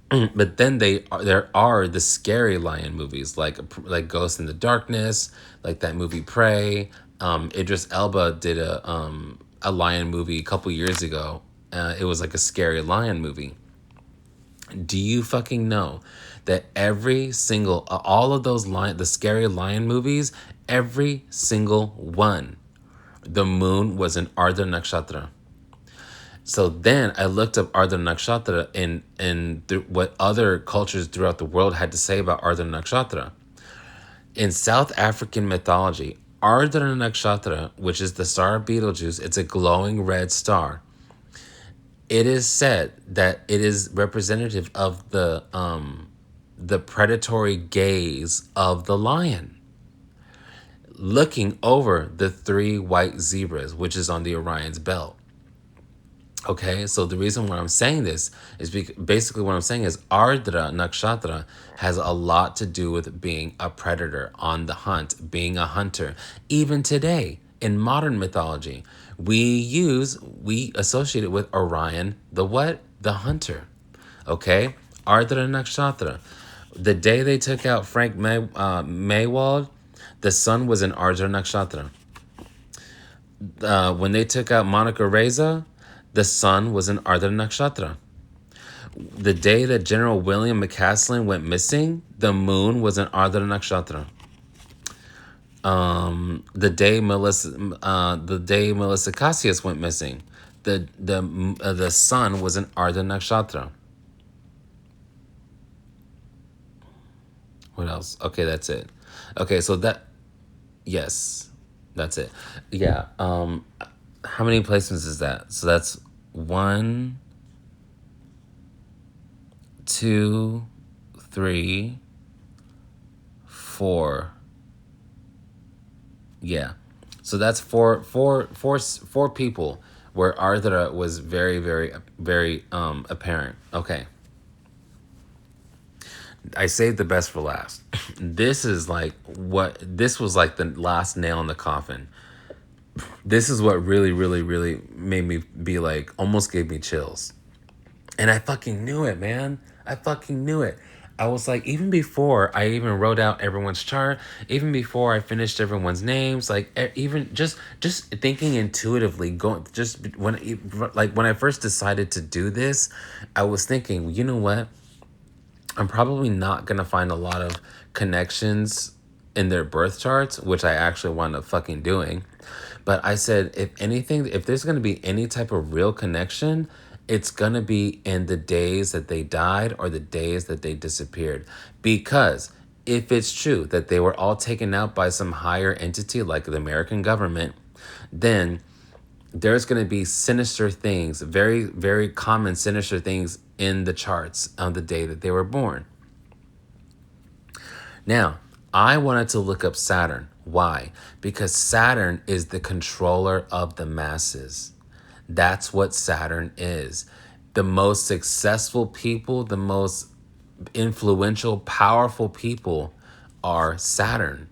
But then there are the scary lion movies like Ghost in the Darkness, like that movie Prey. Idris Elba did a lion movie a couple years ago. It was like a scary lion movie. Do you fucking know that every single all of the scary lion movies, every single one, the moon was in Ardha Nakshatra. So then I looked up Ardha Nakshatra and what other cultures throughout the world had to say about Ardha Nakshatra. In South African mythology, Ardha Nakshatra, which is the star of Betelgeuse, it's a glowing red star. It is said that it is representative of the predatory gaze of the lion, looking over the 3 white zebras, which is on the Orion's belt. Okay, so the reason why I'm saying this is basically what I'm saying is Ardra Nakshatra has a lot to do with being a predator on the hunt, being a hunter. Even today, in modern mythology, we associate it with Orion, the what? The hunter. Okay, Ardra Nakshatra. The day they took out Frank Maywald, The sun was in Ardra Nakshatra. When they took out Monica Reza, the sun was in Ardra Nakshatra. The day that General William McCaslin went missing, the moon was in Ardra Nakshatra. The day Melissa Cassius went missing, the sun was in Ardha Nakshatra. What else? Okay, that's it. Okay, so yes, that's it. Yeah. How many placements is that? So that's 1, 2, 3, 4. Yeah. So that's four people where Ardhara was very, very, very apparent. Okay. I saved the best for last. This was like the last nail in the coffin. This is what really, really, really made me be like, almost gave me chills. And I fucking knew it, man. I fucking knew it. I was like, even before I even wrote out everyone's chart, even before I finished everyone's names, like even just thinking intuitively, going just when I first decided to do this, I was thinking, you know what? I'm probably not gonna find a lot of connections in their birth charts, which I actually wound up fucking doing. But I said, if anything, if there's gonna be any type of real connection, it's gonna be in the days that they died or the days that they disappeared. Because if it's true that they were all taken out by some higher entity like the American government, then there's going to be sinister things, very, very common sinister things in the charts on the day that they were born. Now, I wanted to look up Saturn. Why? Because Saturn is the controller of the masses. That's what Saturn is. The most successful people, the most influential, powerful people are Saturn.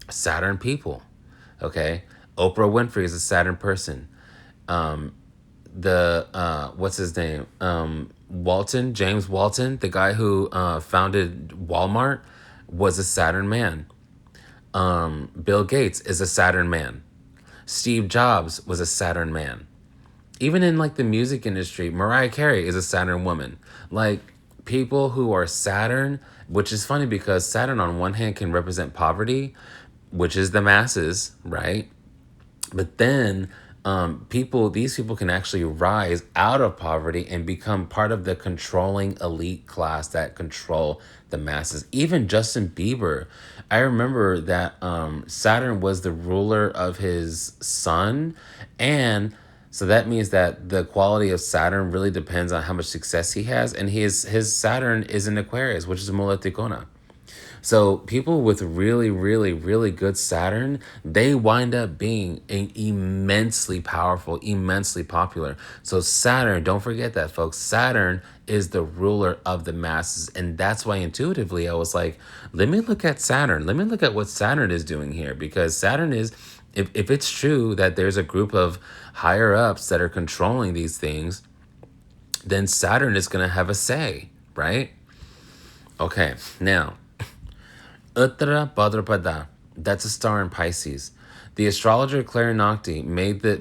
Saturn people. Okay? Oprah Winfrey is a Saturn person. What's his name? James Walton, the guy who founded Walmart, was a Saturn man. Bill Gates is a Saturn man. Steve Jobs was a Saturn man. Even in like the music industry, Mariah Carey is a Saturn woman. Like people who are Saturn, which is funny because Saturn on one hand can represent poverty, which is the masses, right? But then these people can actually rise out of poverty and become part of the controlling elite class that control the masses. Even Justin Bieber, I remember that Saturn was the ruler of his sun, and so that means that the quality of Saturn really depends on how much success he has, and his Saturn is in Aquarius, which is Mulatikona. So people with really, really, really good Saturn, they wind up being immensely powerful, immensely popular. So Saturn, don't forget that, folks. Saturn is the ruler of the masses. And that's why intuitively I was like, let me look at Saturn. Let me look at what Saturn is doing here. Because Saturn is, if it's true that there's a group of higher ups that are controlling these things, then Saturn is going to have a say, right? Okay, now Uttara Bhadrapada, that's a star in Pisces. The astrologer Claire Nocti made the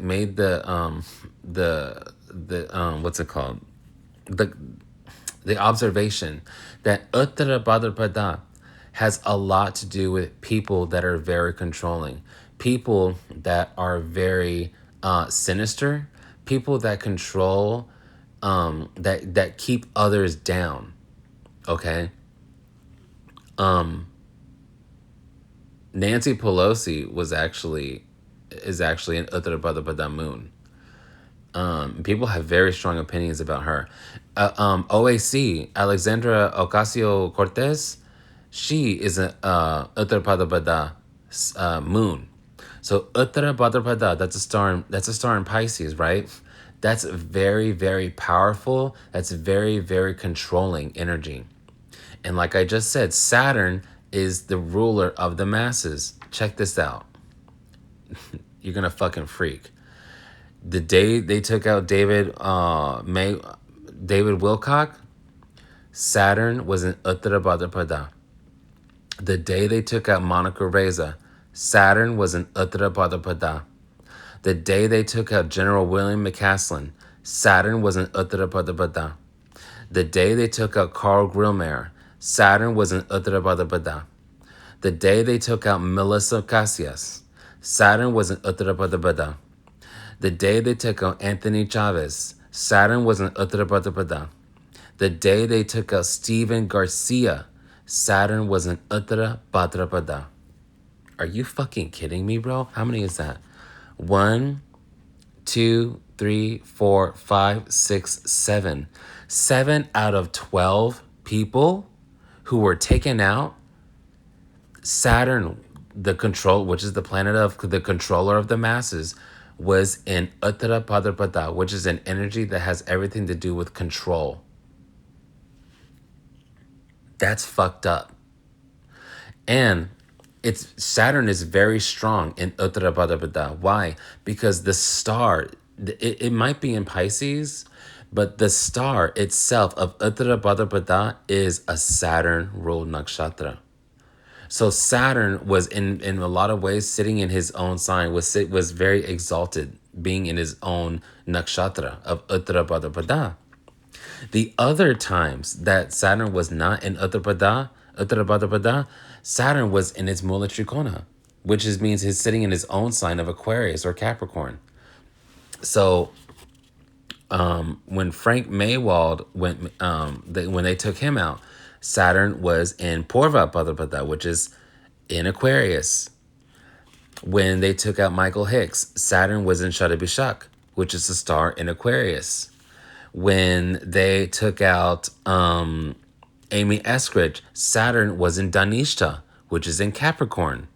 what's it called? The observation that Uttara Bhadrapada has a lot to do with people that are very controlling, people that are very sinister, people that control, that keep others down. Okay. Nancy Pelosi is actually an Uttara Bhadrapada moon. People have very strong opinions about her. OAC, Alexandra Ocasio-Cortez, she is an Uttara Bhadrapada moon. So Uttara Bhadrapada, that's a star in Pisces, right? That's very, very powerful. That's very, very controlling energy. And like I just said, Saturn is the ruler of the masses. Check this out. You're gonna fucking freak. The day they took out David Wilcock, Saturn was in Uttara Bhadrapada. The day they took out Monica Reza, Saturn was in Uttarabhadrapada. The day they took out General William McCaslin, Saturn was in Uttarabhadrapada. The day they took out Carl Grillmeyer, Saturn was in Uttarabhadrapada. The day they took out Melissa Casillas, Saturn was in Uttarabhadrapada. The day they took out Anthony Chavez, Saturn was in Uttarabhadrapada. The day they took out Steven Garcia, Saturn was in Uttarabhadrapada. Are you fucking kidding me, bro? How many is that? 1, 2, 3, 4, 5, 6, 7. 7 out of 12 people who were taken out. Saturn, the control, which is the planet of the controller of the masses, was in Uttarabhadrapada, which is an energy that has everything to do with control. That's fucked up. And Saturn is very strong in Uttarabhadrapada. Why? Because the star, it might be in Pisces, but the star itself of Uttarabhadrapada is a Saturn ruled nakshatra. So Saturn was in a lot of ways sitting in his own sign, was very exalted, being in his own nakshatra of Uttarabhadrapada. The other times that Saturn was not in Uttarabhadrapada, Saturn was in its Mula Trikona, which means he's sitting in his own sign of Aquarius or Capricorn. So when Frank Maywald went, when they took him out, Saturn was in Purva Bhadrapada, which is in Aquarius. When they took out Michael Hicks, Saturn was in Shadabishak, which is a star in Aquarius. When they took out Amy Eskridge, Saturn was in Danishta, which is in Capricorn.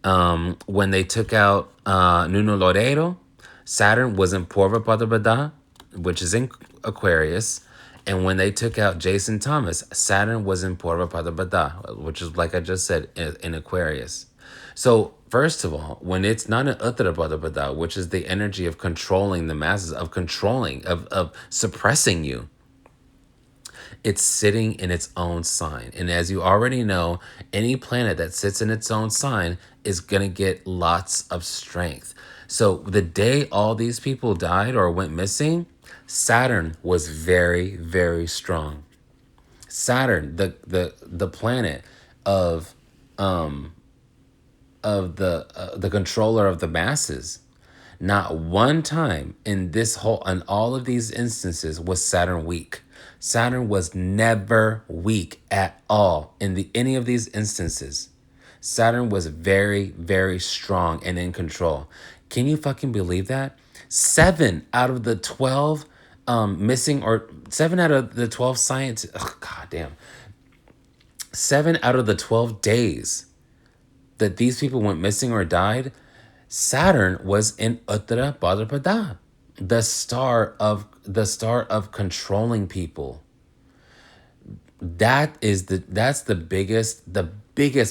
When they took out Nuno Loureiro, Saturn was in Purva Bhadrapada, which is in Aquarius. And when they took out Jason Thomas, Saturn was in Purva Bhadrapada, which is, like I just said, in Aquarius. So, first of all, when it's not in Uttara Bhadrapada, which is the energy of controlling the masses, of controlling, of suppressing you, it's sitting in its own sign. And as you already know, any planet that sits in its own sign is going to get lots of strength. So the day all these people died or went missing, Saturn was very, very strong. Saturn, the planet of the controller of the masses, not one time in all of these instances was Saturn weak. Saturn was never weak at all in any of these instances. Saturn was very, very strong and in control. Can you fucking believe that? 7 out of the 12 missing, or 7 out of the 12 scientists, oh, god damn. 7 out of the 12 days that these people went missing or died, Saturn was in Uttara Bhadrapada, the star of controlling people. That's the biggest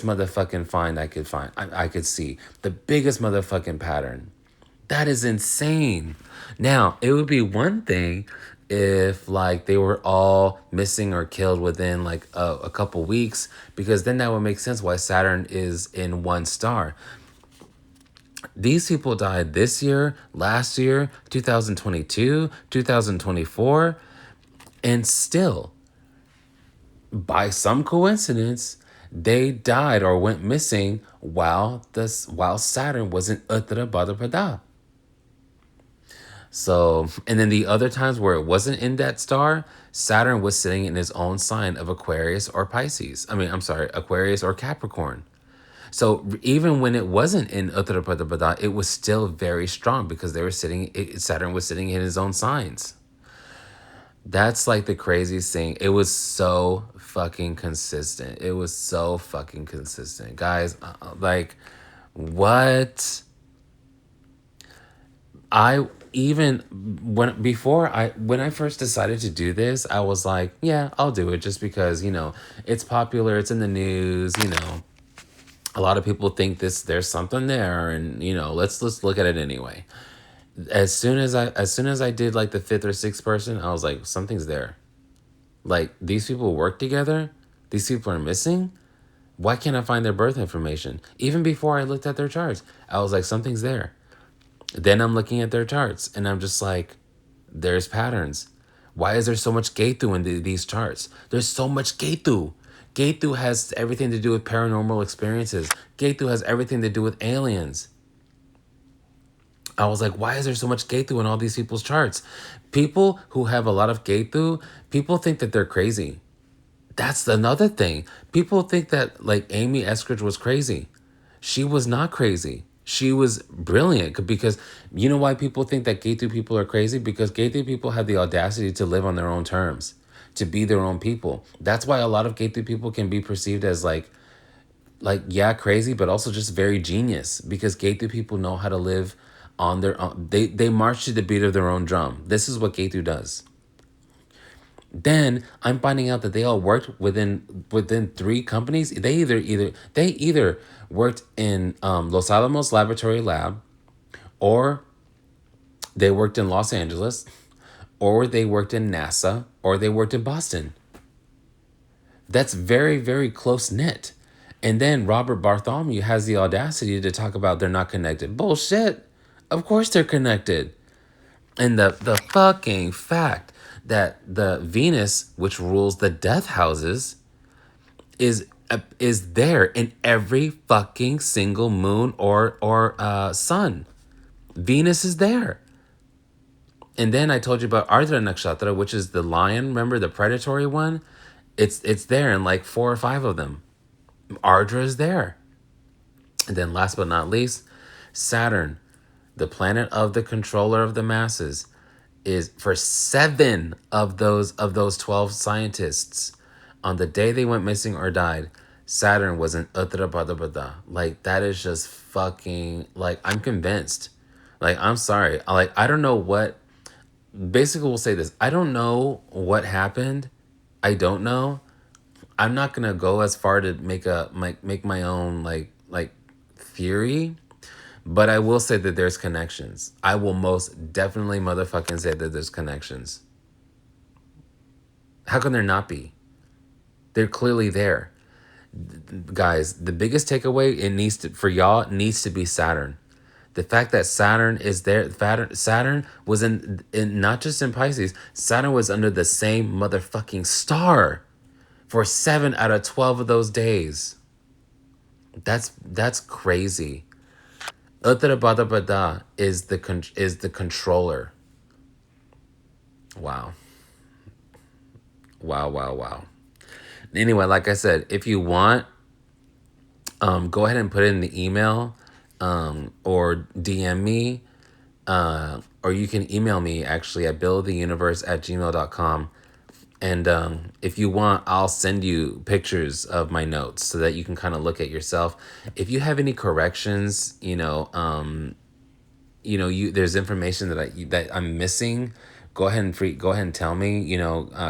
motherfucking find I could find. I could see the biggest motherfucking pattern. That is insane. Now, it would be one thing if like they were all missing or killed within like a couple weeks, because then that would make sense why Saturn is in one star. These people died this year, last year, 2022, 2024, and still, by some coincidence, they died or went missing while Saturn was in Uttara Bhadrapada. So, and then the other times where it wasn't in that star, Saturn was sitting in his own sign of Aquarius or Pisces. Aquarius or Capricorn. So even when it wasn't in Uttara Bhadrapada, it was still very strong because Saturn was sitting in his own signs. That's like the craziest thing. It was so fucking consistent. Guys, like, what? When I first decided to do this, I was like, yeah, I'll do it just because, it's popular, it's in the news, a lot of people think there's something there, and let's look at it anyway. As soon as I did like the fifth or sixth person, I was like, something's there. Like, these people work together, these people are missing. Why can't I find their birth information? Even before I looked at their charts, I was like, something's there. Then I'm looking at their charts and I'm just like, there's patterns. Why is there so much Ketu in these charts? There's so much Ketu. Ketu has everything to do with paranormal experiences. Ketu has everything to do with aliens. I was like, why is there so much Ketu in all these people's charts? People who have a lot of Ketu, people think that they're crazy. That's another thing. People think that like Amy Eskridge was crazy. She was not crazy. She was brilliant because you know why people think that Ketu people are crazy? Because Ketu people have the audacity to live on their own terms, to be their own people. That's why a lot of Ketu people can be perceived as yeah, crazy, but also just very genius because Ketu people know how to live on their own. They march to the beat of their own drum. This is what Ketu does. Then I'm finding out that they all worked within three companies. They either worked in Los Alamos Laboratory Lab, or they worked in Los Angeles, or they worked in NASA, or they worked in Boston. That's very, very close knit. And then Robert Bartholomew has the audacity to talk about they're not connected. Bullshit. Of course they're connected. And the fucking fact that the Venus, which rules the death houses, is there in every fucking single moon or sun. Venus is there. And then I told you about Ardra Nakshatra, which is the lion. Remember the predatory one? It's there in like 4 or 5 of them. Ardra is there. And then last but not least, Saturn, the planet of the controller of the masses, is for 7 of those 12 scientists. On the day they went missing or died, Saturn was in Uttarabhadabhada. Like, that is just fucking, like, I'm convinced. Like, I'm sorry. Like, I don't know what, basically we'll say this. I don't know what happened. I don't know. I'm not gonna go as far to make my own like theory, but I will say that there's connections. I will most definitely motherfucking say that there's connections. How can there not be? They're clearly there. Guys, the biggest takeaway for y'all needs to be Saturn. The fact that Saturn is there, Saturn was in not just in Pisces, Saturn was under the same motherfucking star for 7 out of 12 of those days. That's crazy. Uttarabhadabhada is the controller. Wow. Wow. Anyway, like I said, if you want, go ahead and put it in the email, or DM me, or you can email me actually at billoftheuniverse@gmail.com. And if you want, I'll send you pictures of my notes so that you can kind of look at yourself. If you have any corrections, there's information that I'm missing. Go ahead and tell me.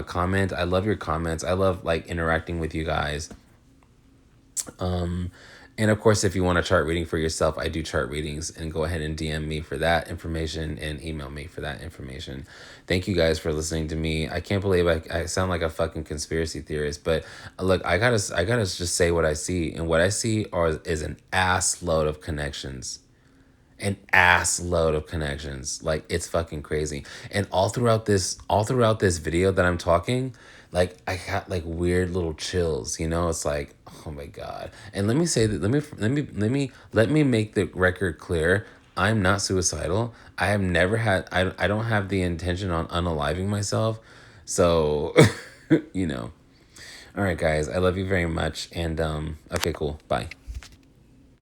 Comment. I love your comments. I love like interacting with you guys. And of course, if you want a chart reading for yourself, I do chart readings, and go ahead and DM me for that information and email me for that information. Thank you guys for listening to me. I can't believe I sound like a fucking conspiracy theorist, but look, I gotta just say what I see, and what I see is an ass load of connections. An ass load of connections. Like, it's fucking crazy. And all throughout this video that I'm talking, like, I got like weird little chills, it's like, oh my God. And let me say that, let me make the record clear. I'm not suicidal. I have never had, I don't have the intention on unaliving myself. So, All right, guys, I love you very much. And, okay, cool. Bye.